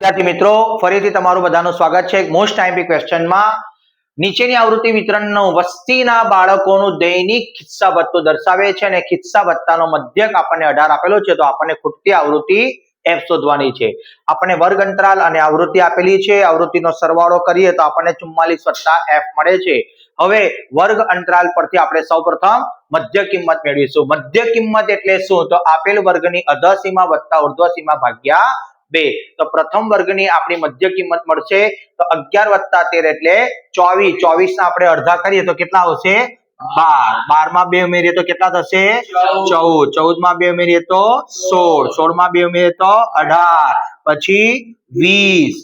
વિદ્યાર્થી મિત્રો ફરીથી તમારું બધાનું સ્વાગત છે મોસ્ટ ટાઈમ્પી ક્વેશ્ચનમાં નીચેની આવૃત્તિ વિતરણનો વસ્તીના બાળકોનું દૈનિક ખિસ્સા ભથ્થું દર્શાવે છે અને ખિસ્સા ભથ્થાનો મધ્યક આપણને 18 આપેલો છે તો આપણને ખૂટતી આવૃત્તિ f શોધવાની છે। આપણને વર્ગ અંતરાલ અને આવૃત્તિ આપેલી છે, આવૃત્તિનો સરવાળો કરીએ તો આપણને 44 f મળે છે। હવે વર્ગ અંતરાલ પરથી આપણે સૌપ્રથમ મધ્ય કિંમત મેળવીશું। મધ્ય કિંમત એટલે શું? તો આપેલ વર્ગની અધઃસીમા વત્તા ઉર્ધ્વસીમા ભાગ્યા 2। તો પ્રથમ વર્ગની આપણી મધ્ય કિંમત મળશે તો 11 + 13 એટલે 24। 24 ના આપણે અડધા કરીએ તો કેટલા આવશે? 12। 12 માં 2 ઉમેરીએ તો કેટલા થશે? 14। 14 માં 2 ઉમેરીએ તો 16। 16 માં 2 ઉમેરીએ તો 18, પછી 20,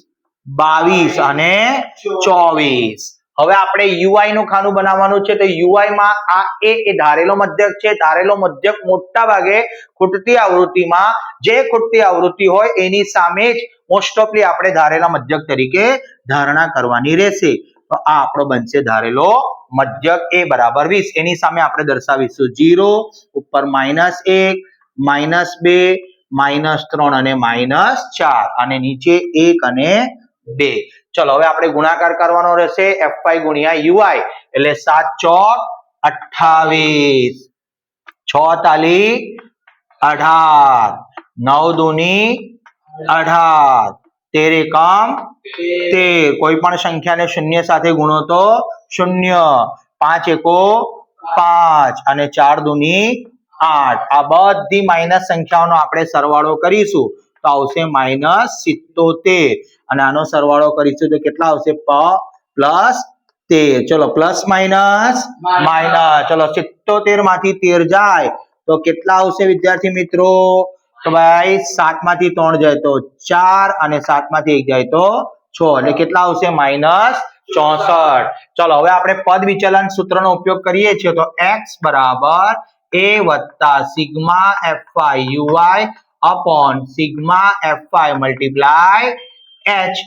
22 અને 24। હવે આપણે UI નું ખાનું બનાવવાનું છે તો UI માં આ એ ધારેલો મધ્યક છે। ધારેલો મધ્યક મોટા ભાગે ખૂટતી આવૃત્તિમાં જે ખૂટતી આવૃત્તિ હોય એની સામે જ મોસ્ટ ઓફલી આપણે ધારેલા મધ્યક તરીકે ધારણા કરવાની રહેશે। તો આ આપણો બનશે ધારેલો મધ્યક a બરાબર 20। એની સામે આપણે દર્શાવીશું 0 ઉપર -1 -2 -3 અને -4 અને નીચે 1 અને 2। ચલો હવે આપણે ગુણાકાર કરવાનો રહેશે fy ગુણ્યા ui એટલે 7 ચોક 28, 6 તાલી 18, 9 દૂની 18, 13 એકમ 13। કોઈ પણ સંખ્યાને શૂન્ય સાથે ગુણો તો 0, 5 એકો 5 અને 4 દૂની 8। આ બધી માઇનસ સંખ્યાઓનો આપણે સરવાળો કરીશું તો આવશે -77 અને આનો સરવાળો કરીશું તો કેટલા આવશે? +13। ચલો પ્લસ માઇનસ માઇનસ, ચલો 77 માંથી 13 જાય તો કેટલા આવશે વિદ્યાર્થી મિત્રો? તો ભાઈ 7 માંથી 3 જાય તો 4 અને 7 માંથી 1 જાય તો 6 એટલે કેટલા આવશે? -64। ચલો હવે આપણે પદ વિચલન સૂત્રનો ઉપયોગ કરીએ છીએ તો x બરાબર a વત્તા sigma fy uy upon sigma fy multiply h।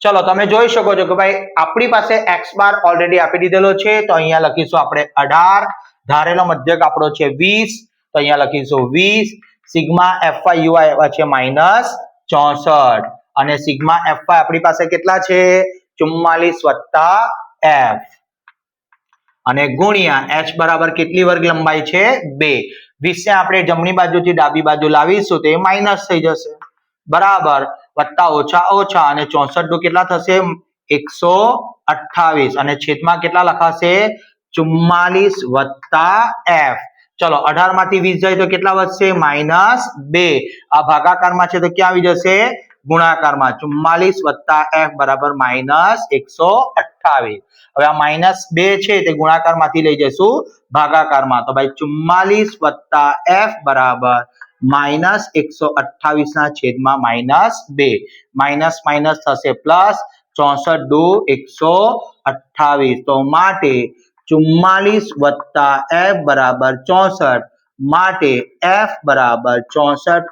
ચલો તમે જોઈ શકો છો કે ભાઈ આપણી પાસે x બાર ઓલરેડી આપી દીધેલો છે તો અહીંયા લખીશું આપણે 18। ધારેલો મધ્યક આપણો છે 20 તો અહીંયા લખીશું 20। સિગ્મા fy uy આવ્યા છે -64 અને સિગ્મા fy આપણી પાસે કેટલા છે? 44 + f અને ગુણ્યા h બરાબર કેટલી વર્ગ લંબાઈ છે? 2। 20 આપણે જમણી બાજુથી ડાબી બાજુ લાવીશું તો એ માઇનસ થઈ જશે બરાબર, વત્તા ઓછા ઓછા અને 64 દુ કેટલા થશે? 128 અને છેદમાં કેટલા લખાશે? 44 + f। ચલો 18 માંથી 20 જાય તો કેટલા વધશે? -2। આ ભાગાકારમાં છે તો ક્યાં આવી જશે? ગુણાકારમાં। 44 + f બરાબર -128। હવે આ -2 છે તે ગુણાકારમાંથી લઈ જઈશું ભાગાકારમાં તો ભાઈ 44 + f બરાબર -128 ના છેદમાં -2। માઇનસ માઇનસ થશે પ્લસ, 64 દુ 128 તો માટે 44 + f બરાબર 64 માટે f બરાબર 64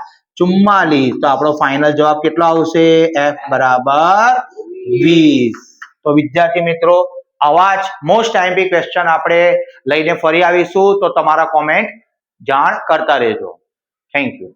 - 44 તો આપણો ફાઇનલ જવાબ કેટલો આવશે? f બરાબર 20। તો વિદ્યાર્થી મિત્રો આવા જ મોસ્ટ ટાઈમ્પી ક્વેશ્ચન આપણે લઈને ફરી આવીશું તો તમારા કોમેન્ટ જાણ કરતા રહેજો। Thank you.